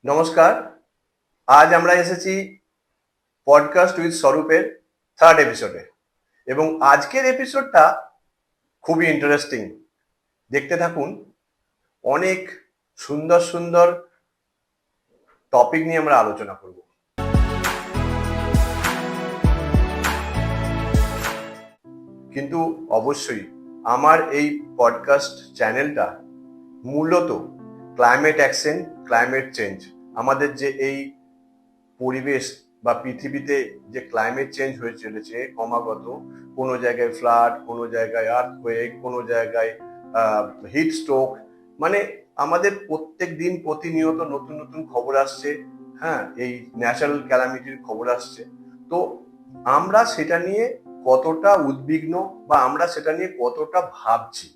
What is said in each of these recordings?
নমস্কার। আজ আমরা এসেছি পডকাস্ট উইথ স্বরূপের থার্ড এপিসোডে এবং আজকের এপিসোডটা খুবই ইন্টারেস্টিং। দেখতে থাকুন। অনেক সুন্দর সুন্দর টপিক নিয়ে আমরা আলোচনা করব। কিন্তু অবশ্যই আমার এই পডকাস্ট চ্যানেলটা মূলত ক্লাইমেট অ্যাকশন, ক্লাইমেট চেঞ্জ, আমাদের যে এই পরিবেশ বা পৃথিবীতে যে ক্লাইমেট চেঞ্জ হয়ে চলেছে ক্রমাগত, কোনো জায়গায় ফ্লাড, কোনো জায়গায় আর্থকুয়েক, কোনো জায়গায় হিট স্ট্রোক, মানে আমাদের প্রত্যেক দিন প্রতিনিয়ত নতুন নতুন খবর আসছে। হ্যাঁ, এই ন্যাচারাল ক্যালামিটির খবর আসছে। তো আমরা সেটা নিয়ে কতটা উদ্বিগ্ন বা আমরা সেটা নিয়ে কতটা ভাবছি,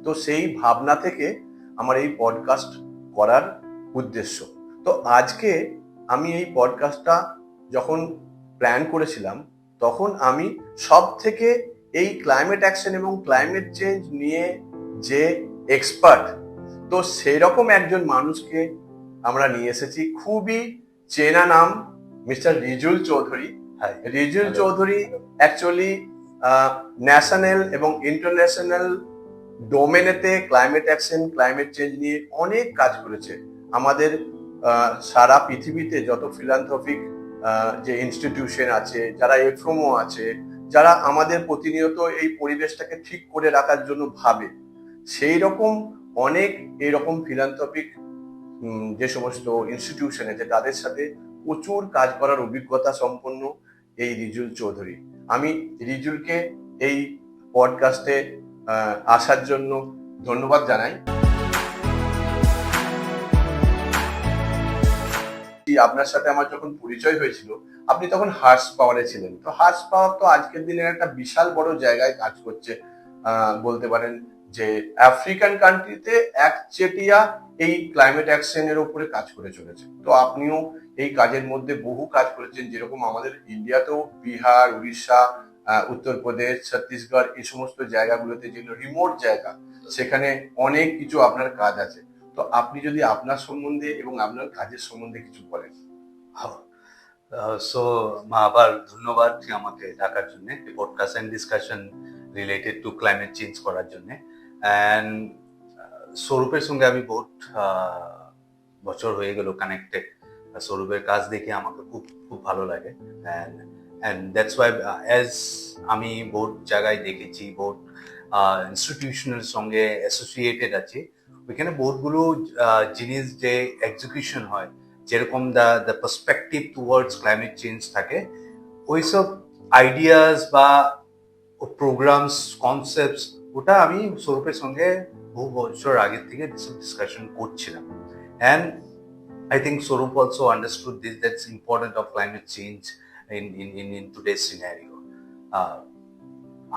তো সেই ভাবনা থেকে আমার এই পডকাস্ট করার উদ্দেশ্য। তো আজকে আমি এই পডকাস্টটা যখন প্ল্যান করেছিলাম, তখন আমি সব থেকে এই ক্লাইমেট অ্যাকশন এবং ক্লাইমেট চেঞ্জ নিয়ে যে এক্সপার্ট, তো সেরকম একজন মানুষকে আমরা নিয়ে এসেছি। খুবই চেনা নাম, mister Rijul Chowdhury. Rijul Chowdhury actually national এবং ইন্টারন্যাশনাল ডোমেনেতে ক্লাইমেট অ্যাকশন, ক্লাইমেট চেঞ্জ নিয়ে অনেক কাজ করেছে। আমাদের সারা পৃথিবীতে যত ফিলান্থ্রপিক যে ইনস্টিটিউশন আছে, যারা এফ্রোমো আছে, যারা আমাদের প্রতিনিয়ত এই পরিবেশটাকে ঠিক করে রাখার জন্য ভাবে, সেই রকম অনেক এরকম ফিলান্থ্রপিক যে সমস্ত ইনস্টিটিউশন আছে তাদের সাথে প্রচুর কাজ করার অভিজ্ঞতা সম্পন্ন এই রিজুল চৌধুরী। আমি রিজুলকে এই পডকাস্টে আসার জন্য ধন্যবাদ জানাই। আপনার সাথে আমার যখন পরিচয় হয়েছিল, আপনি তখন হার্স পাওয়ারে ছিলেন। তো হার্স পাওয়ার তো আজকের দিনের একটা বিশাল বড় জায়গায় কাজ করছে। বলতে পারেন যে আফ্রিকান কান্ট্রিতে একচেটিয়া এই ক্লাইমেট অ্যাকশনের উপরে কাজ করে চলেছে। তো আপনিও এই কাজের মধ্যে বহু কাজ করেছেন, যেরকম আমাদের ইন্ডিয়াতেও বিহার, উড়িষ্যা, উত্তরপ্রদেশ, ছত্তিশগড়, এই সমস্ত জায়গাগুলোতে যেগুলো রিমোট জায়গা, সেখানে অনেক কিছু আপনার কাজ আছে। তো আপনি যদি আপনার সম্বন্ধে এবং আপনার কাজের সম্বন্ধে কিছু বলেন। সো আবার ধন্যবাদ আমাকে ডাকার জন্য, podcast and discussion related to climate change করার জন্য। অ্যান্ড স্বরূপের সঙ্গে আমি বহুত বছর হয়ে গেল কানেক্টেড। স্বরূপের কাজ দেখে আমাকে খুব খুব ভালো লাগে। অ্যান্ড দ্যাটস ওয়াই অ্যাজ আমি বহুত জায়গায় দেখেছি, বহুত ইনস্টিটিউশনের সঙ্গে অ্যাসোসিয়েটেড আছি। ওইখানে বহুতগুলো জিনিস যে এক্সিকিউশন হয়, যেরকম the perspective towards climate change থাকে, ওইসব আইডিয়াস বা প্রোগ্রামস, কনসেপ্টস, ওটা আমি স্বরূপের সঙ্গে বহু বছর আগে থেকে ডিসকাশন করছিলাম। And I think Swarup also understood this, that's important of climate change in today's scenario.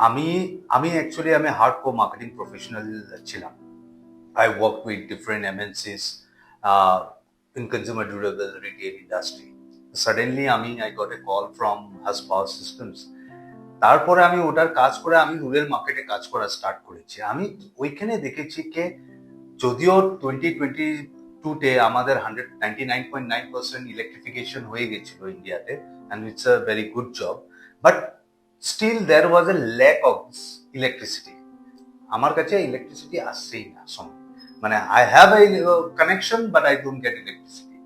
আমি actually আমি হার্ডকোর মার্কেটিং প্রফেশনাল ছিলাম। I worked with different MNCs in consumer durable retail industry. Suddenly I got a call from Hus Power Systems. তারপরে আমি ওটার কাজ করে আমি rural মার্কেটে কাজ করা স্টার্ট করেছি। আমি ওইখানে দেখেছি যে যদিও 2022-তে আমাদের 99.9% ইলেকট্রিফিকেশন হয়ে গেছিল ইন্ডিয়াতে, and it's a very good job, but still there was a lack of electricity. আমার কাছে ইলেকট্রিসিটি আসছেই না সময়, মানে I have a connection but I don't get electricity.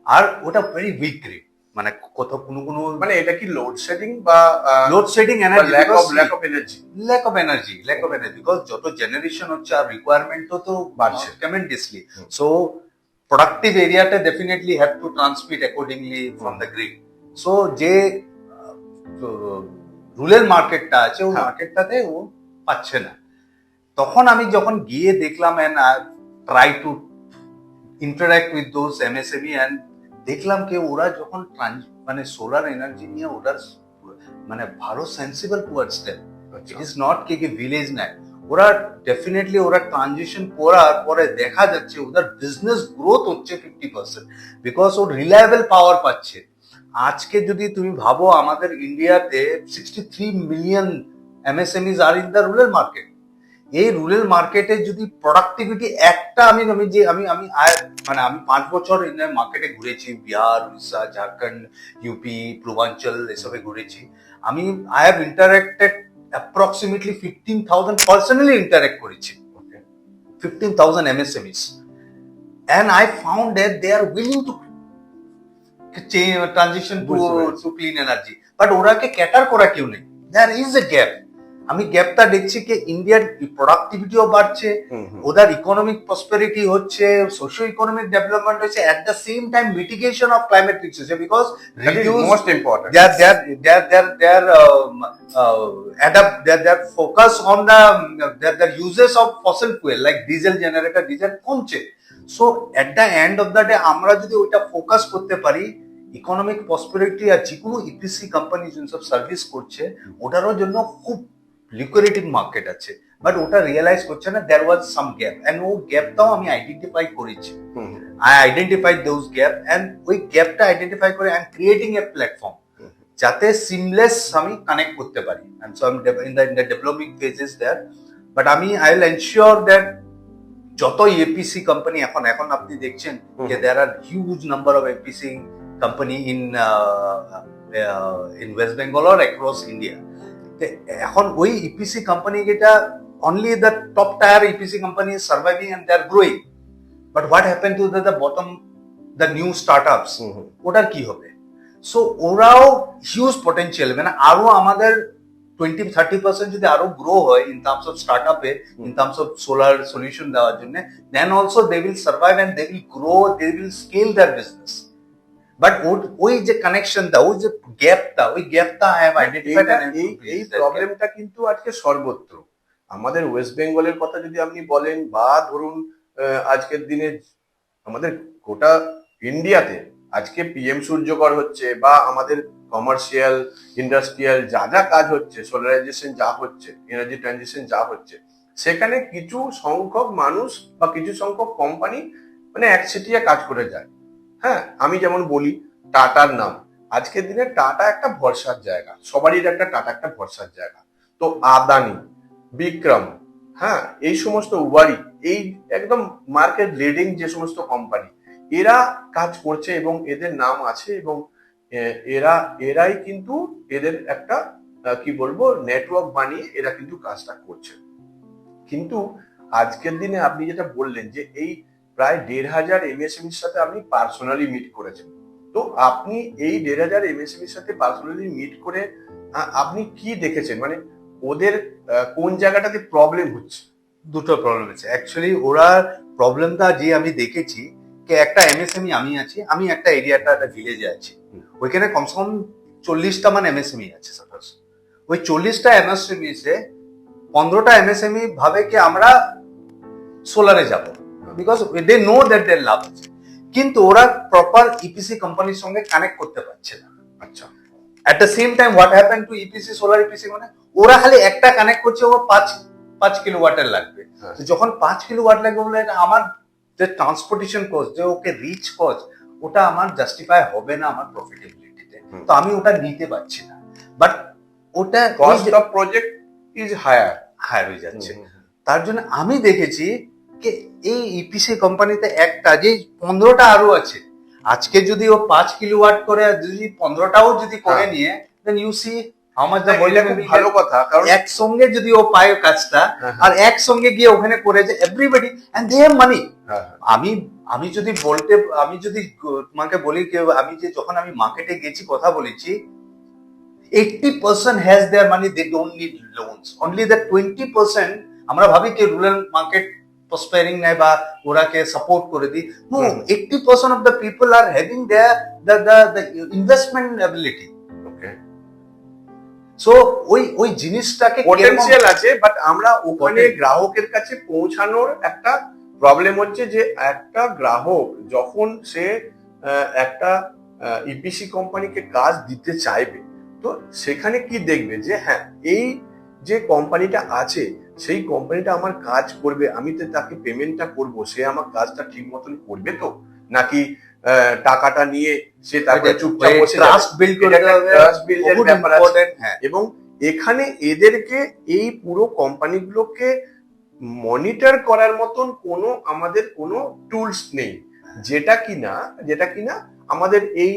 আর ওটা ভেরি উইক গ্রিড, মানে কোথাও কোনো মানে এটা কি লোডশেডিং বা load shedding, energy lack of energy, because যত জেনারেশন হচ্ছে আর রিকোয়ারমেন্ট তো বাড়ছে ট্রেমেন্ডাসলি। সো প্রোডাক্টিভ এরিয়াতে definitely have to transmit accordingly from the grid. So যে রুরাল মার্কেটটা আছে ওই মার্কেটটাতে ও পাচ্ছে না। তখন আমি যখন গিয়ে দেখলাম and try to interact with those MSME, and দেখলাম কি ওরা যখন মানে সোলার এনার্জি নিয়ে ওরা মানে ভালো sensible towards them. It is not কি ভিলেজ নাই, ওরা ডেফিনেটলি ওরা ট্রানজিশন করার পরে দেখা যাচ্ছে ওদের বিজনেস গ্রোথ হচ্ছে 50%, বিকজ ও রিলায়েবল পাওয়ার পাচ্ছে। আজকে যদি তুমি ভাবো আমাদের ইন্ডিয়াতে 63 মিলিয়ন MSMEs আর ইন দ্য রুরাল মার্কেট। এই রুরাল মার্কেটে যদি প্রোডাক্টিভিটি একটা আমি আমি যে আমি আমি মানে আমি 5 বছর ইন্ডিয়ান মার্কেটে ঘুরেছি, বিহার, উড়িষ্যা, ঝাড়খণ্ড, ইউপি, পূর্বাঞ্চল এসবে ঘুরেছি। আমি I have interacted approximately 15,000 personally interact করেছি, 15,000 MSMEs, and I found that they are willing to transition to clean energy, but ওরাকে ক্যাটার করা কেউ নেই। There is a gap. আমি গ্যাপটা দেখছি কি ইন্ডিয়ার প্রোডাক্টিভিটিও বাড়ছে, ওদের ইকোনমিক প্রসপেরিটি হচ্ছে, সোশিও ইকোনমিক ডেভেলপমেন্ট হচ্ছে, at the same time mitigation of climate risk হচ্ছে, because most important their focus on their uses of fossil fuel like diesel generator, diesel কমছে। So at the end of the day আমরা যদি ওইটা focus করতে পারি, economic prosperity আর যে কোনো EPC company যেসব সার্ভিস করছে ওটারও জন্য খুব লিকুইডিটি মার্কেট আছে, বাট ওটা রিয়েলাইজ করছে না। দেয়ার ওয়াজ সাম গ্যাপ, এন্ড ও গ্যাপটাও আমি আইডেন্টিফাই করেছি। I identified those gap, and ওই গ্যাপটা আইডেন্টিফাই করে I am creating a platform যাতে সিমলেস আমি কানেক্ট করতে পারি। And so I am in the developing phases there, but আমি আই উইল এনশিওর দ্যাট যত এপিসি কোম্পানি এখন এখন আপনি দেখছেন যে there are huge number of EPC company in West Bengal or across India. এখন ওই ইপিসি কোম্পানি যেটা only the top tier EPC company is surviving and they are growing, but what happen to the bottom, the new startups, ওটার কি হবে? So ওরাও huge potential, মানে আরো আমাদের 20-30% যদি আরো গ্রো হয় ইন টার্মস অফ স্টার্টআপে, in terms of solar solution দেওয়ার জন্য, then also they will survive and they will grow, they will scale their business. But ওই যে কানেকশনটা, ওই যে গ্যাপটা, ওই গ্যাপটা আই হ্যাভ আইডেন্টিফাইড। এই প্রবলেমটা কিন্তু আজকে সর্বত্র। আমাদের ওয়েস্ট বেঙ্গলের কথা যদি আপনি বলেন, বা ধরুন আজকের দিনে আমাদের গোটা ইন্ডিয়াতে আজকে পিএম সূর্যকর হচ্ছে, বা আমাদের কমার্শিয়াল ইন্ডাস্ট্রিয়াল যা যা কাজ হচ্ছে, সোলারাইজেশন যা হচ্ছে, এনার্জি ট্রানজিশন যা হচ্ছে, সেখানে কিছু সংখ্যক মানুষ বা কিছু সংখ্যক কোম্পানি মানে একচেটিয়া কাজ করে যায়। হ্যাঁ, আমি যেমন বলি টাটার নাম, আজকের দিনে টাটা একটা ভরসার জায়গা, সবারই একটা টাটা একটা ভরসার জায়গা। তো আদানি, বিক্রম, হ্যাঁ, এই সমস্ত উবারি, এই একদম মার্কেট লিডিং যে সমস্ত কোম্পানি, এরা কাজ করছে এবং এদের নাম আছে, এবং এরাই কিন্তু এদের একটা কি বলবো নেটওয়ার্ক বানিয়ে এরা কিন্তু কাজটা করছে। কিন্তু আজকের দিনে আপনি যেটা বললেন যে এই প্রায় 1,500 এমএসএমইর সাথে আপনি পার্সোনালি মিট করেছেন, তো আপনি এই 1,500 এমএসএমইর সাথে পার্সোনালি মিট করে আপনি কি দেখেছেন? মানে ওদের কোন জায়গাটাতে প্রবলেম হচ্ছে? দুটো প্রবলেম আছে অ্যাকচুয়ালি। ওরা প্রবলেমটা যে আমি দেখেছি যে একটা এমএসএমই আমি আছি, আমি একটা এরিয়াটা একটা ভিলেজে আছি, ওইখানে কমসে কম 40টা মান এমএসএমই আছে। সাপোজ ওই 40টা এমএসএমই সে 15টা এমএসএমই ভাবে কি আমরা সোলারে যাব, বিকজ দে নো দ্যাট দেয়ার লাভ আছে, কিন্তু ওরা প্রপার ইপিসি কোম্পানির সঙ্গে কানেক্ট করতে পারছে না। আচ্ছা, এট the same time what happen two EPC, solar EPC, মানে ওরা খালি একটা কানেক্ট করছে, ও 5 কিলোওয়াটের লাগবে। যখন 5 কিলোওয়াট লাগবে বলে আমার যে ট্রান্সপোর্টেশন কস্ট, যে ওকে রিচ কস্ট, ওটা আমার জাস্টিফাই হবে না আমার প্রফিটেবিলিটিতে, তো আমি ওটা নিতে পারছি না। বাট ওটা cost of project is higher হয়ে যাচ্ছে। তার জন্য আমি দেখেছি যে এই ইপিসি কোম্পানিতে একটা যে 15টা আরো আছে, আজকে যদি ও 5 কিলোওয়াট করে যদি 15টাও যদি করে নিয়ে, দেন ইউ সি আমার যা বললে খুব ভালো কথা, কারণ একসঙ্গে যদি ও পায় কাজটা আর একসঙ্গে গিয়ে ওখানে করে যে everybody and they have money. আমি যদি তোমাকে বলি যে আমি যে যখন আমি মার্কেটে গেছি কথা বলেছি, 80% has their money, they don't need loans, only the 20% আমরা ভাবি কি রুরাল মার্কেট প্রসপেরিং নাই বা ওরাকে সাপোর্ট করে দিই। No, 80% of the people are having the investment ability. So ওই জিনিসটাকে পটেনশিয়াল আছে, বাট আমরা ওখানে গ্রাহকের কাছে পৌঁছানোর একটা প্রবলেম হচ্ছে যে একটা গ্রাহক যখন সে একটা ইপিসি কোম্পানিকে কাজ দিতে চাইবে, তো সেখানে কি দেখবে যে হ্যাঁ এই যে কোম্পানিটা আছে সেই কোম্পানিটা আমার কাজ করবে, আমি তো তাকে পেমেন্টটা করব, সে আমার কাজটা ঠিক মতন করবে তো, নাকি টাকাটা নিয়ে সে তারপরে চুপচাপ বসে ট্রাস্ট বিল্ড করে ট্রাস্ট বিল্ডের ব্যাপার আছে। এবং এখানে এদেরকে এই পুরো কোম্পানিগুলোকে মনিটর করার মতন কোনো আমাদের কোনো টুলস নেই, যেটা কিনা আমাদের এই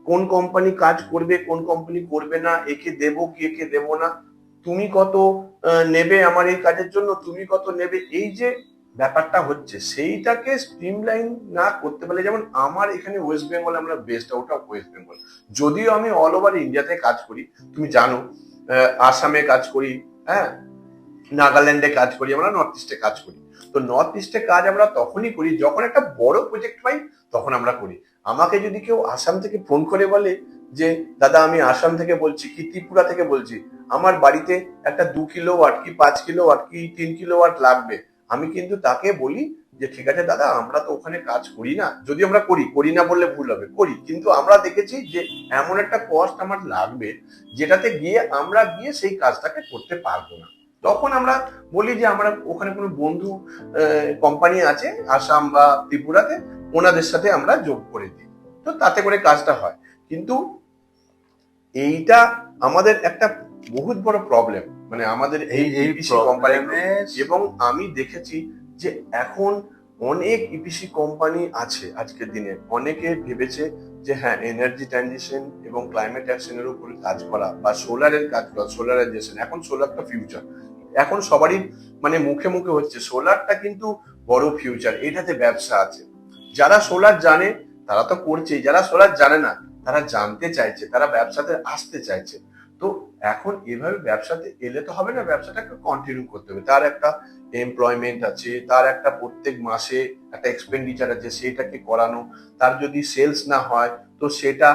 কোন কোম্পানি কাজ করবে, কোন কোম্পানি করবে না, একে দেবো কি একে দেবো না, তুমি কত নেবে আমার এই কাজের জন্য, তুমি কত নেবে, এই যে ব্যাপারটা হচ্ছে সেইটাকে স্ট্রিমলাইন না করতে পারলে, যেমন আমার এখানে ওয়েস্ট বেঙ্গল, আমরা best out of West Bengal, যদিও আমি অল ওভার ইন্ডিয়াতে কাজ করি, তুমি জানো, আসামে কাজ করি, হ্যাঁ, নাগাল্যান্ডে কাজ করি, আমরা নর্থ ইস্টে কাজ করি। তো নর্থ ইস্টে কাজ আমরা তখনই করি যখন একটা বড় প্রজেক্ট পাই, তখন আমরা করি। আমাকে যদি কেউ আসাম থেকে ফোন করে বলে যে দাদা আমি আসাম থেকে বলছি কি ত্রিপুরা থেকে বলছি, আমার বাড়িতে একটা 2 কিলোওয়াট কি 5 কিলোওয়াট কি 3 কিলোওয়াট লাগবে, আমি কিন্তু তাকে বলি যে ঠিক আছে দাদা, আমরা তো ওখানে কাজ করি না, যদি আমরা করি না বললে ভুল হবে, করি, কিন্তু আমরা দেখেছি যে এমন একটা কস্ট আমার লাগবে যেটাতে আমরা গিয়ে সেই কাজটাকে করতে পারবো না। তখন আমরা বলি যে আমরা ওখানে কোনো বন্ধু কোম্পানি আছে আসাম বা ত্রিপুরাতে, ওনাদের সাথে আমরা যোগ করে দিই, তো তাতে করে কাজটা হয়। কিন্তু এইটা আমাদের একটা বহুত বড় প্রবলেম, মানে আমাদের এই ইপিসি কোম্পানি। এবং আমি দেখেছি যে এখন অনেক ইপিসি কোম্পানি আছে আজকের দিনে, অনেকে ভেবেছে যে হ্যাঁ এনার্জি ট্রানজিশন এবং ক্লাইমেট অ্যাকশনের উপরে কাজ করা বা সোলারের কাজ করা, সোলারাইজেশন, এখন সোলারটা ফিউচার, এখন সবারই মানে মুখে মুখে হচ্ছে সোলারটা কিন্তু বড় ফিউচার, এটাতে ব্যবসা আছে। যারা সোলার জানে তারা তো করছে, যারা সোলার জানে না তারা জানতে চাইছে, তারা ব্যবসাতে আসতে চাইছে। তো এখন এভাবে ব্যবসাতে এলে তো হবে না, ব্যবসাটাকে কন্টিনিউ করতে হবে, তার একটা এমপ্লয়মেন্ট আছে, তার একটা প্রত্যেক মাসে একটা এক্সপেন্ডিচার আছে, সেটাকে করানো, তার যদি সেলস না হয় তো সেটা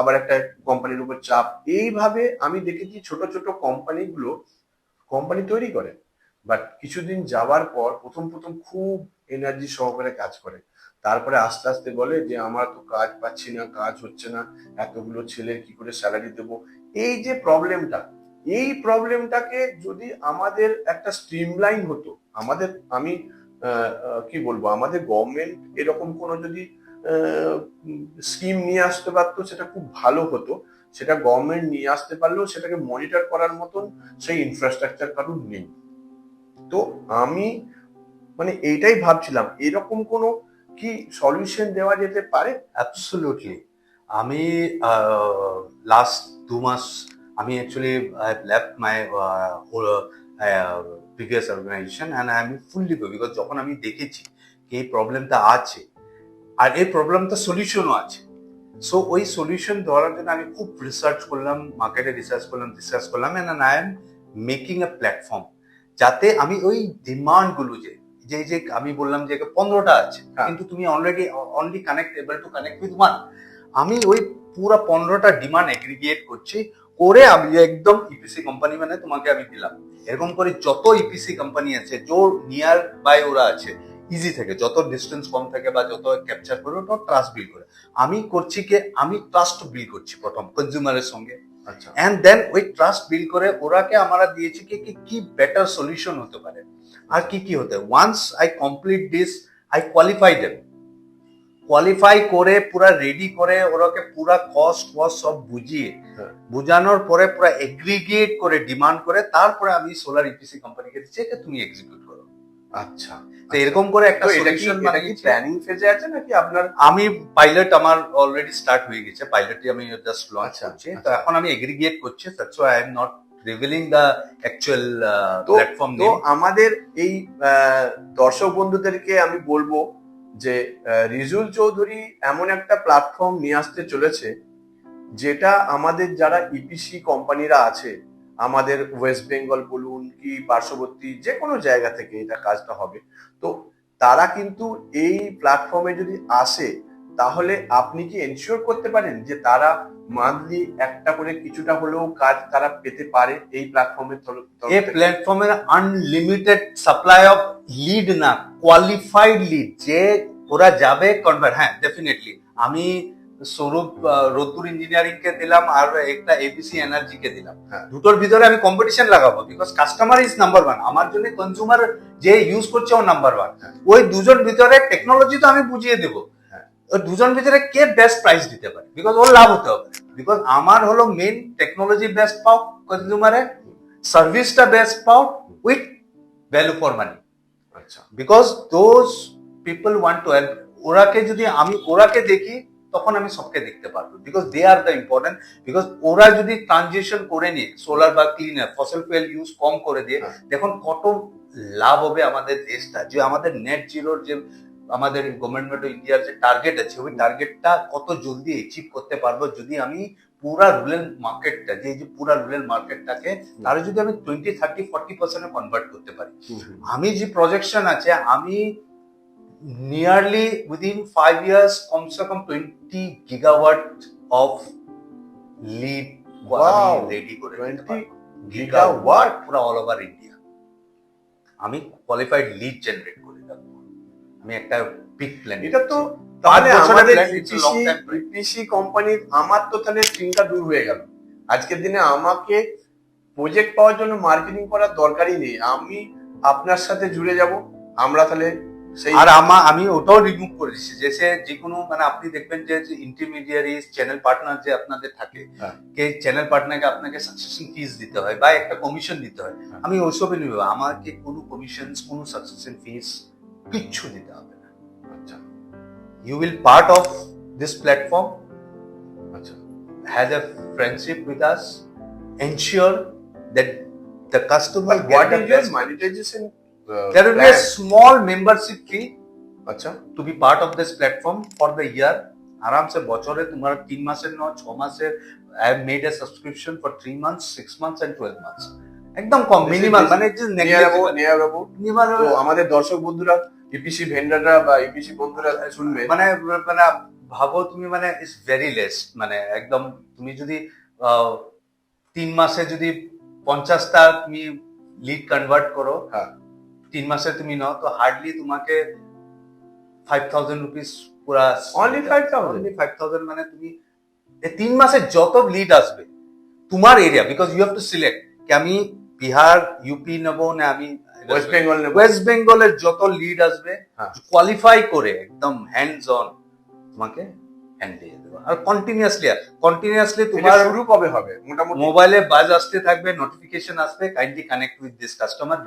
আবার একটা কোম্পানির উপর চাপ। এইভাবে আমি দেখেছি ছোট ছোট কোম্পানি তৈরি করে, বাট কিছুদিন যাওয়ার পর প্রথম খুব এনার্জি সহকারে কাজ করে, তারপরে আস্তে আস্তে বলে যে আমরা তো কাজ পাচ্ছি না, কাজ হচ্ছে না, এতগুলো ছেলের কি করে স্যালারি দেবো। এই যে এই প্রবলেমটাকে যদি আমাদের একটা স্ট্রিমলাইন হতো, আমি কি বলবো, আমাদের গভর্নমেন্ট এরকম কোনো যদি স্কিম নিয়ে আসতে পারতো সেটা খুব ভালো হতো। সেটা গভর্নমেন্ট নিয়ে আসতে পারলেও সেটাকে মনিটর করার মতন সেই ইনফ্রাস্ট্রাকচার কারোর নেই। তো আমি মানে এইটাই ভাবছিলাম, এরকম কোনো কি সলিউশন দেওয়া যেতে পারে? অ্যাবসলিউটলি। আমি লাস্ট 2 মাস আমি actually I have left my previous organisation and I am fully go, because যখন আমি দেখেছি এই প্রবলেমটা আছে আর এই প্রবলেমটা সলিউশনও আছে, সো ওই সলিউশন ধরার জন্য আমি খুব রিসার্চ করলাম, মার্কেটে রিসার্চ করলাম and I am making A platform, যাতে আমি ওই ডিমান্ডগুলো যে আমি বললাম যে 15টা আছে, কিন্তু তুমি already only able to connect with one, আমি ওই পুরো 15টা ডিমান্ড এগ্রিগেট করে আমি একদম ইপিসি কোম্পানি মানে তোমাকে আমি দিলাম, এরকম করে যত ইপিসি কোম্পানি আছে যে নিয়ার বাই ওরা আছে, ইজি থাকে, যত ডিস্টেন্স কম থাকে বা যত ক্যাপচার করে ওটা ট্রাস্ট বিল্ড করে, আমি করছি কি আমি ট্রাস্ট বিল্ড করছি প্রথম কনজিউমারের সঙ্গে, আচ্ছা, এন্ড দেন ওই ট্রাস্ট বিল্ড করে ওরাকে আমরা দিয়েছি কি বেটার সলিউশন হতে পারে আর কি হতে। Once I complete this, I qualify করে পুরা রেডি করে ওরাকে পুরা কস্ট সব বুঝানোর পরে পুরা এগ্রিগেট করে ডিমান্ড করে তারপরে আমি সোলার ইপিসি কোম্পানিকে দিচ্ছি যে তুমি এক্সিকিউট করো। আচ্ছা, তো এরকম করে একটা সলিউশন মানে কি প্ল্যানিং ফেজে আছে নাকি আপনার? আমি পাইলট আমার অলরেডি স্টার্ট হয়ে গেছে, পাইলটটি আমি জাস্ট লঞ্চ করছি, তো এখন আমি এগ্রিগেট করছি, that's why I am not revealing the actual platform name. তো আমাদের এই দর্শক বন্ধুদেরকে আমি বলবো যে রিজুল চৌধুরী এমন একটা প্ল্যাটফর্ম নিয়ে আসতে চলেছে যেটা আমাদের যারা ইপিসি কোম্পানিরা আছে, আমাদের ওয়েস্ট বেঙ্গল বলুন কি পার্শ্ববর্তী যে কোনো জায়গা থেকে এটা কাজটা হবে, তো তারা কিন্তু এই প্ল্যাটফর্মে যদি আসে তাহলে আপনি কি এনশিওর করতে পারেন যে তারা মান্থলি একটা করে কিছুটা হলেও কাজ তারা পেতে পারে এই প্ল্যাটফর্মের এই প্ল্যাটফর্মের আনলিমিটেড সাপ্লাই অফ লিড না, কোয়ালিফাইড লিড, যে ওরা যাবে কনভার্ট। হ্যাঁ ডেফিনেটলি আমি স্বরূপ রোদ্দুর ইঞ্জিনিয়ারিং কে দিলাম আর একটা এবিসি এনার্জি কে দিলাম, দুটোর ভিতরে আমি কম্পিটিশন লাগাবো, because customer is number one, আমার জন্য কনজিউমার যে ইউজ করছে ও নাম্বার ওয়ান। ওই দুজন ভিতরে টেকনোলজি তো আমি বুঝিয়ে দেবো, ওই দুজন ভিতরে কে বেস্ট প্রাইস দিতে পারে, বিকজ ওর লাভ হতে হবে, বিকজ আমার হলো মেইন টেকনোলজি বেস্ট পাও, কনজিউমারে সার্ভিসটা বেস্ট পাও উইথ ভ্যালু ফর মানি, আচ্ছা because those people want to help. ওরাকে যদি আমি ওরাকে দেখি তখন আমি সবকে দেখতে পারবো, because they are the important. Because ওরা যদি ট্রানজিশন করে নিয়ে সোলার বা ক্লিনার ফসল ফুয়েল ইউজ কম করে দিয়ে, হ্যাঁ। দেখুন কত লাভ হবে আমাদের দেশটা। যে আমাদের নেট জিরোর যে আমাদের গভর্নমেন্ট অফ ইন্ডিয়ার যে টার্গেট আছে, ওই টার্গেটটা কত জলদি অ্যাচিভ করতে পারবো যদি আমি পুরা রুরাল মার্কেটটা যে পুরা রুরাল মার্কেটটাকে তাহলে যদি আমি 20, 30, 40% কনভার্ট করতে পারি। আমি যে প্রজেকশন আছে, আমি নিয়ারলি উইদিন 5 years কমসে কম 20 gigawatt of lead Wow, ready করে 20 গিগাওয়াট পুরো অল ওভার ইন্ডিয়া আমি কোয়ালিফাইড লিড জেনারেট করে রাখবো। আমি একটা বিগ প্ল্যান। এটা তো পাঁচ তাহলে বছরের আমাদের plan, it's a long time plan. EPC কোম্পানির আমার তো তাহলে চিন্তা দূর হয়ে গেল। আজকের দিনে আমাকে প্রজেক্ট পাওয়ার জন্য মার্কেটিং করার দরকারই নেই, আমি আপনার সাথে জুড়ে যাব। আমরা তাহলে সেই আর আমি ওটাও রিমুভ করে দিচ্ছি, যে কোনো মানে আপনি দেখবেন যে ইন্টারমিডিয়ারি চ্যানেল পার্টনার যে আপনাদের থাকে, হ্যাঁ। কে চ্যানেল পার্টনারকে আপনাকে সাকসেসিং ফিস দিতে হয় বা একটা কমিশন দিতে হয়, হ্যাঁ। আমি ওইসবে নিব। আমাকে কোনো কমিশন কোনো সাকসেসিং ফিস কিচ্ছু দিতে হবে না। আচ্ছা you will part of this platform, আচ্ছা has a friendship with us, ensure that the customer what is your monetization there will be a small membership fee আচ্ছা to be part of this platform for the year. आराम से বছরে তোমার 3 মাসের নয় 6 মাসের। I have made a subscription for 3 months, 6 months and 12 months. একদম কম, minimal, মানে নিয়ার তো আমাদের দর্শক বন্ধুরা, ইপিসি ভেন্ডাররা বা ইপিসি বন্ধুরা শুনবে, মানে ভাবো তুমি, মানে ইটস ভেরি লেস। মানে একদম তুমি যদি 3 মাসে যদি 50টা তুমি লিড কনভার্ট করো, হ্যাঁ 3 মাসে তুমি নাও, তো হার্ডলি তোমাকে 5,000 রুপিস পুরা। Only 5,000? Only 5,000 মানে তুমি 3 মাসে যত লিড আসবে তোমার area, because you have to select কি আমি বিহার ইউপি নেবো না আমি ওয়েস্ট বেঙ্গল নেব। ওয়েস্ট বেঙ্গলের যত লিড আসবে হ্যাঁ। কোয়ালিফাই করে একদম হ্যান্ডস অন তোমাকে হ্যান্ড দিয়ে দেবো। আর কন্টিনিউয়াসলি এটা তোমার শুরু কবে হবে মোটামুটি? মোবাইলে বাজ আসতে থাকবে, নোটিফিকেশন আসবে, kindly connect with this customer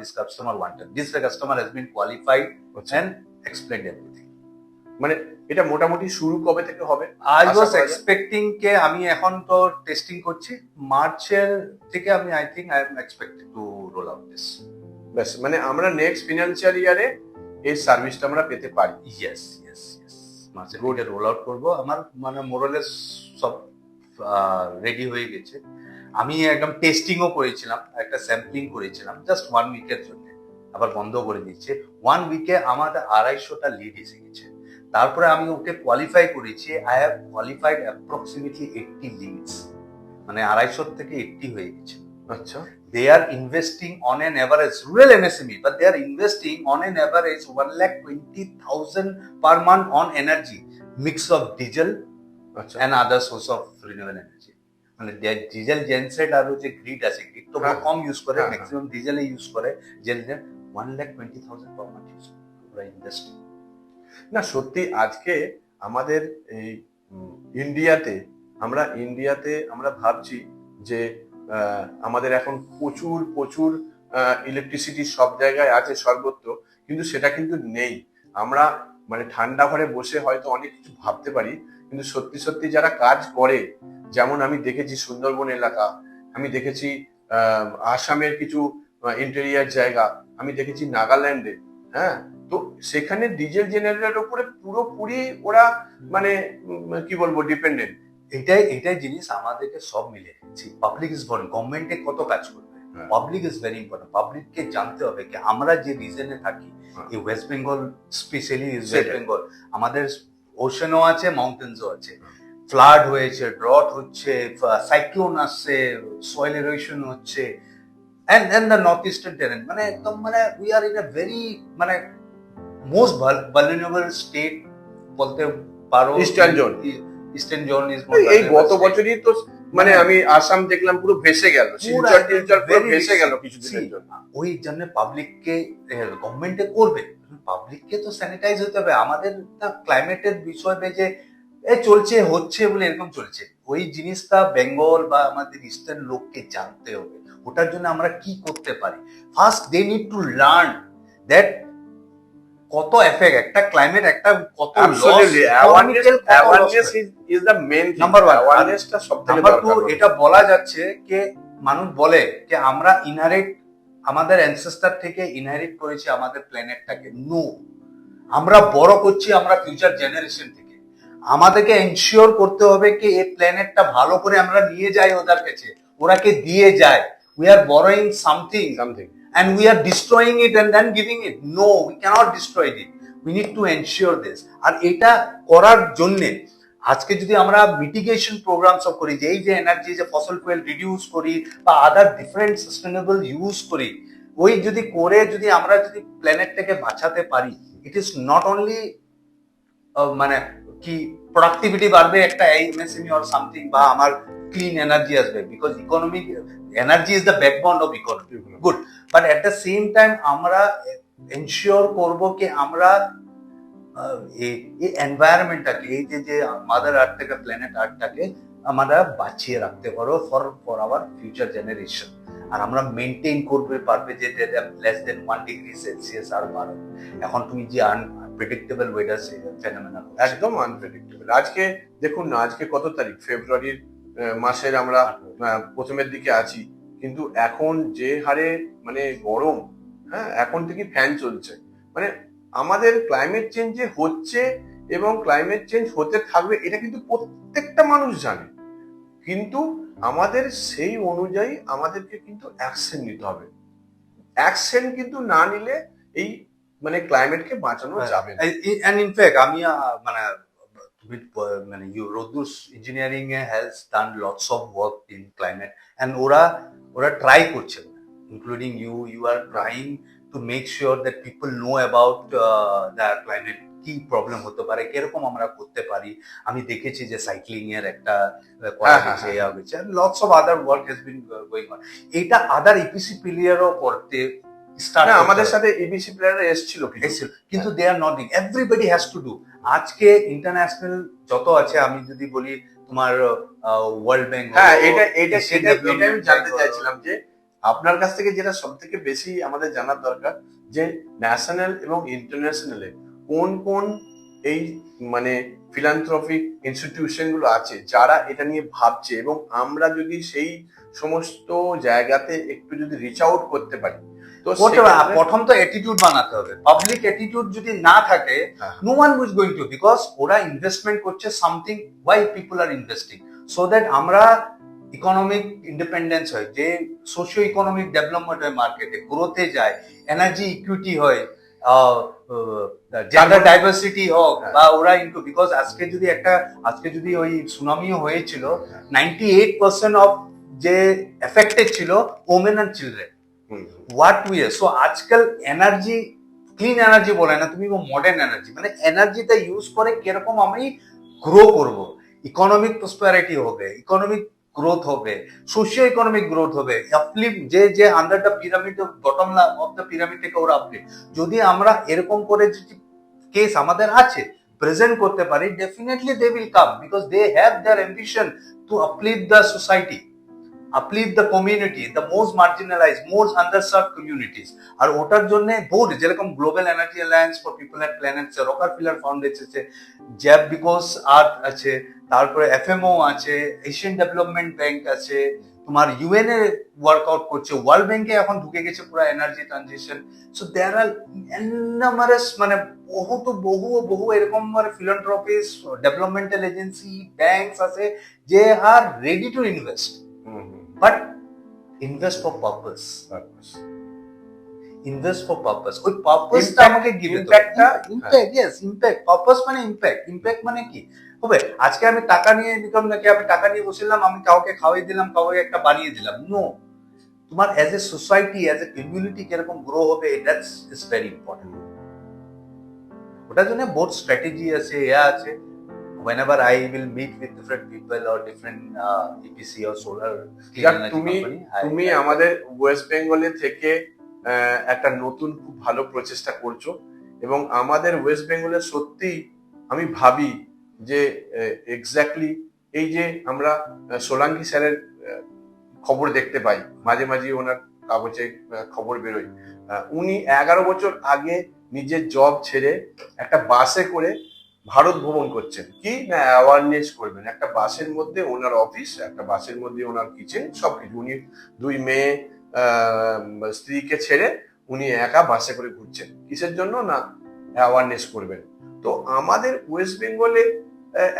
wanted, this customer has been qualified and explained everything. মানে এটা মোটামুটি শুরু কবে থেকে হবে? আই আশা ওয়াজ করা যায়। এক্সপেক্টিং কে আমি এখন তো টেস্টিং করছি, মার্চের থেকে আমি I am expected to roll out this. ব্যাস, মানে আমরা নেক্সট ফিনান্সিয়াল ইয়ারে এই সার্ভিসটা আমরা পেতে পারি। ইয়েস মার্চের থেকে রোল আউট করবো। আমার মানে মোরালেস সব রেডি হয়ে গেছে। আমি একদম টেস্টিংও করেছিলাম, একটা স্যাম্পলিং করেছিলাম জাস্ট 1 উইকের জন্য, আবার বন্ধ করে দিচ্ছে। 1 উইকে আমাদের 250টা লিড এসে গেছে। তারপরে আমি ওকে কোয়ালিফাই করেছি, I have qualified approximately 80 leads, মানে 250 থেকে 80 হয়ে গেছে। আচ্ছা They are investing on an average, rural MSME, but they are investing on an average 1,20,000 per month on energy, mix of diesel আচ্ছা and other source of renewable energy. মানে diesel জেনসেট আর যে grid আছে, grid তো হ্যাঁ, কম use করে, হ্যাঁ, maximum ডিজেলে use করে। General 1,20,000 per month use করে ইন্ডাস্ট্রি। না সত্যি আজকে আমাদের এই ইন্ডিয়াতে আমরা ভাবছি যে আমাদের এখন প্রচুর ইলেকট্রিসিটি সব জায়গায় আছে সর্বত্র, কিন্তু সেটা কিন্তু নেই। আমরা মানে ঠান্ডা ঘরে বসে হয়তো অনেক কিছু ভাবতে পারি, কিন্তু সত্যি যারা কাজ করে, যেমন আমি দেখেছি সুন্দরবন এলাকা, আমি দেখেছি আসামের কিছু ইন্টেরিয়ার জায়গা, আমি দেখেছি নাগাল্যান্ডে, হ্যাঁ, তো সেখানে ডিজেল জেনারেটরের উপরে পুরোপুরি ওরা মানে কি বলবো ডিপেন্ডেন্ট। এটাই জিনিস আমাদেরকে সব মিলে। পাবলিক ইজ বড়, গভর্নমেন্টে কত কাজ করবে, পাবলিক ইজ ভেরি ইম্পর্টেন্ট। পাবলিককে জানতে হবে কি আমরা যে রিজনে থাকি, এই West Bengal specially West Bengal, আমাদের ওশানও আছে, মাউন্টেন্সও আছে, ফ্লাড হয়েছে, ড্রট হচ্ছে, সাইক্লোন আসছে, সয়েল এরোশন হচ্ছে, and the northeastern terrain, মানে একদম মানে we are in a very মানে most vulnerable state বলতে পারো। ইস্টার্ন জোন is এই গত বছরই তো মানে আমি আসাম দেখলাম পুরো ভেসে গেল, শিলচর পুরো ভেসে গেল কিছুদিনের জন্য। ওই জন্য পাবলিককে গভর্নমেন্টে করবে, পাবলিককে তো স্যানিটাইজ হতে হবে। আমাদের ক্লাইমেটের বিষয়ে যে চলছে হচ্ছে বলে এরকম চলছে, ওই জিনিসটা বেঙ্গল বা আমাদের ইস্টার্ন লোককে জানতে হবে। ওটার জন্য আমরা কি করতে পারি। First they need to learn that কত এফেক্ট একটা ক্লাইমেট, একটা কত Absolutely. Awareness is the main thing. Number one. Awareness টা সবথেকে নাম্বার টু, দরকার। এটা বলা যাচ্ছে যে মানুষ বলে যে আমরা আমাদের অ্যানসেস্টার থেকে ইনহেরিট করেছি আমাদের প্ল্যানেটটাকে। নো, আমরা বড় করছি আমরা ফিউচার জেনারেশন থেকে। আমাদেরকে এনশিওর করতে হবে কি এই প্ল্যানেটটা ভালো করে আমরা নিয়ে যাই ওদের কাছে, ওরাকে দিয়ে যায়। We are borrowing something and we are destroying it and then giving it. No, we cannot destroy it. We need to ensure this. আর এটা করার জন্য আজকে যদি আমরা মিটিগেশন প্রোগ্রামস করি, যে এই যে এনার্জি যে ফসল ফুয়েল রিডিউস করি বা আদার ডিফারেন্ট সাস্টেনেবল ইউজ করি, ওই যদি করে যদি আমরা যদি প্ল্যানেটটাকে বাঁচাতে পারি, ইট ইজ নট অনলি মানে কি প্রোডাক্টিভিটি বাড়বে একটা এমএসএমই অর সামথিং, বা আমার ক্লিন এনার্জি আসবে, because economic energy is the backbone of economy. Good, but at the same time আমরা এনশিওর করব কি আমরা এই এনভায়রনমেন্টটাকে, এই যে মাদার আর্থটাকে, প্ল্যানেট আর্থটাকে আমরা বাঁচিয়ে রাখতে পারবো ফর আওয়ার ফিউচার জেনারেশন। আর আমরা মেনটেন করতে পারবে যে লেস দেন 1 ডিগ্রি সেলসিয়াস আর বাড়ো। এখন তুমি যে আনপ্রেডিক্টেবল ওয়েদার ফেনোমেনা, একদম আনপ্রেডিক্টেবল। আজকে দেখুন না, আজকে কত তারিখ? ফেব্রুয়ারির মাসের আমরা প্রথমের দিকে আছি, কিন্তু এখন যে হারে মানে গরম, হ্যাঁ, এখন থেকে ফ্যান চলছে। মানে আমাদের ক্লাইমেট চেঞ্জ যে হচ্ছে এবং ক্লাইমেট চেঞ্জ হতে থাকবে, এটা কিন্তু প্রত্যেকটা মানুষ জানে, কিন্তু আমাদের সেই অনুযায়ী আমাদেরকে কিন্তু অ্যাকশন নিতে হবে। অ্যাকশন কিন্তু না নিলে এই মানে ক্লাইমেটকে বাঁচানো যাবে না। and in fact আমি মানে মানে Roddur's engineering has done lots of work in climate, and ওরা ট্রাই করছে, including you are trying to make sure that people know about the climate, কি প্রবলেম হতে পারে, কিরকম আমরা করতে পারি। আমি দেখেছি যে সাইক্লিং এর একটা করা হয়েছে, and lots of other work has been going on. এটা আদার ইপিসি প্লেয়ারও করতে আমাদের সাথে ইবিসি প্লেয়াররা এসেছিল, কিন্তু they are not, everybody has to do. আজকে ইন্টারন্যাশনাল যত আছে, আমি যদি বলি তোমার ওয়ার্ল্ড ব্যাংক, হ্যাঁ, এটা আমি জানতে চাইছিলাম যে আপনার কাছ থেকে যেটা সব থেকে বেশি আমাদের জানার দরকার, যে ন্যাশনাল এবং ইন্টারন্যাশনালে কোন কোন এই মানে ফিলান্থ্রপিক ইনস্টিটিউশন গুলো আছে যারা এটা নিয়ে ভাবছে, এবং আমরা যদি সেই সমস্ত জায়গাতে একটু যদি রিচ আউট করতে পারি। তো প্রথম তো অ্যাটিটিউড বানাতে হবে। পাবলিক অ্যাটিটিউড যদি না থাকে, no one is going to, because ওরা ইনভেস্টমেন্ট করছে something, why people are investing, so that আমরা ইকোনমিক ইন্ডিপেন্ডেন্স হয়, যে সোশিও ইকোনমিক ডেভেলপমেন্ট হয়, মার্কেটে গ্রোথে যায়, এনার্জি ইকুইটি হয়, জেন্ডার ডাইভার্সিটি হোক, বা ওরা ইনটু, বিকজ আজকে যদি ওই সুনামিও হয়েছিল, 98% অফ যে এফেক্টেড ছিল women and children. What we are, so আজকাল এনার্জি, ক্লিন এনার্জি বলে না, তুমি মডার্ন এনার্জি, মানে এনার্জিটা ইউজ করে কিরকম আমি গ্রো করব, ইকোনমিক প্রসপারিটি হবে, ইকোনমিক গ্রোথ হবে, সোশিও ইকোনমিক গ্রোথ হবে, আপলিফট, যে under the pyramid, bottom of the pyramid থেকে ওরা আপলিফট। যদি আমরা এরকম করে যদি কেস আমাদের আছে প্রেজেন্ট করতে পারি, definitely they will come, because they have their ambition to uplift the society, uplift the community, the most marginalized, most underserved communities. আর ওটার জন্য বোর্ড যেরকম Global Energy Alliance for People and Planet, Rockefeller Foundation আছে, জ্যাব বিকজ Earth আছে, তারপরে FMO আছে, এশিয়ান ডেভেলপমেন্ট ব্যাংক আছে, তোমার ইউএন এ ওয়ার্কআউট করছে, ওয়ার্ল্ড ব্যাংকে এখন ঢুকে গেছে পুরো energy transition. So there are innumerous, মানে বহু এরকম ফিলান্থ্রপিস, ডেভেলপমেন্টাল এজেন্সি, ব্যাংকস আছে যে are ready to invest, but invest for purpose. Invest for purpose. ওই পারপাসটা আমাকে give impact, yes, impact, purpose মানে ইম্প্যাক্ট। ইম্প্যাক্ট মানে কি হবে? আজকে আমি টাকা নিয়ে নিতাম নাকি, আমি টাকা নিয়ে বসেছিলাম, আমি কাউকে খাওয়াই দিলাম, কাউকে একটা বানিয়ে দিলাম। নো, তোমার as a society, as a community কিরকম গ্রো হবে, দ্যাটস ইজ ভেরি ইম্পর্টেন্ট। ওটার জন্য বোথ স্ট্র্যাটেজি আছে, আছে। Whenever I will meet with different people or different EPC or solar তুমি আমাদের ওয়েস্ট বেঙ্গলে থেকে একটা নতুন খুব ভালো প্রচেষ্টা করছো, এবং আমাদের ওয়েস্ট বেঙ্গলে সত্যি আমি ভাবি যে এক্স্যাক্টলি এই যে আমরা সোলাঙ্কি স্যারের খবর দেখতে পাই, মাঝে মাঝে ওনার কাগজে খবর বেরোয়। উনি 11 বছর আগে নিজের জব ছেড়ে একটা বাসে করে ভারত ভ্রমণ করছেন, কি না অ্যাওয়ারনেস করবেন। একটা বাসের মধ্যে ওনার অফিস, একটা বাসের মধ্যে ওনার কিচেন, সবকিছু। উনি 2 মেয়ে স্ত্রীকে ছেড়ে উনি একা বাসে করে ঘুরছেন, কিসের জন্য না অ্যাওয়ারনেস করবেন। তো আমাদের ওয়েস্ট বেঙ্গলে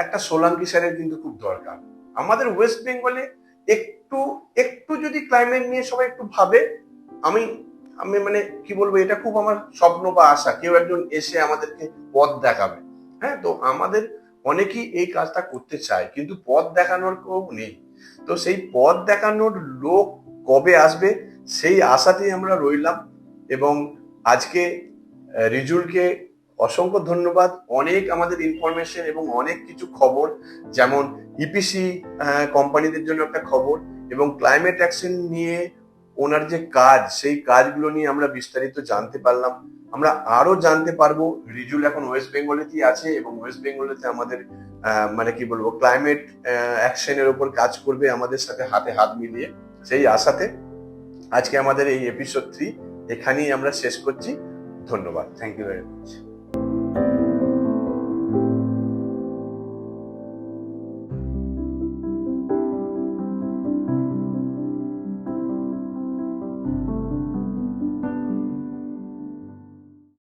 একটা সোলাঙ্কি স্যারের কিন্তু খুব দরকার। আমাদের ওয়েস্ট বেঙ্গলে একটু একটু যদি ক্লাইমেট নিয়ে সবাই একটু ভাবে, আমি আমি মানে কি বলবো, এটা খুব আমার স্বপ্ন বা আশা, কেউ একজন এসে আমাদেরকে পথ দেখাবে। হ্যাঁ, তো আমাদের অনেকেই এই কাজটা করতে চায়, কিন্তু পথ দেখানোর কেউ নেই। তো সেই পথ দেখানোর লোক কবে আসবে সেই আশাতেই আমরা রইলাম। এবং আজকে রিজুলকে অসংখ্য ধন্যবাদ। অনেক আমাদের ইনফরমেশন এবং অনেক কিছু খবর, যেমন ইপিসি কোম্পানিদের জন্য একটা খবর, এবং ক্লাইমেট অ্যাকশন নিয়ে ওনার যে কাজ, সেই কাজগুলো নিয়ে আমরা বিস্তারিত জানতে পারলাম। আমরা আরো জানতে পারবো। রিজুল এখন ওয়েস্ট বেঙ্গলেতেই আছে, এবং ওয়েস্ট বেঙ্গলেতে আমাদের মানে কি বলবো, ক্লাইমেট অ্যাকশনের উপর কাজ করবে আমাদের সাথে হাতে হাত মিলিয়ে। সেই আশাতে আজকে আমাদের এই এপিসোড 3 এখানেই আমরা শেষ করছি। ধন্যবাদ। Thank you very much.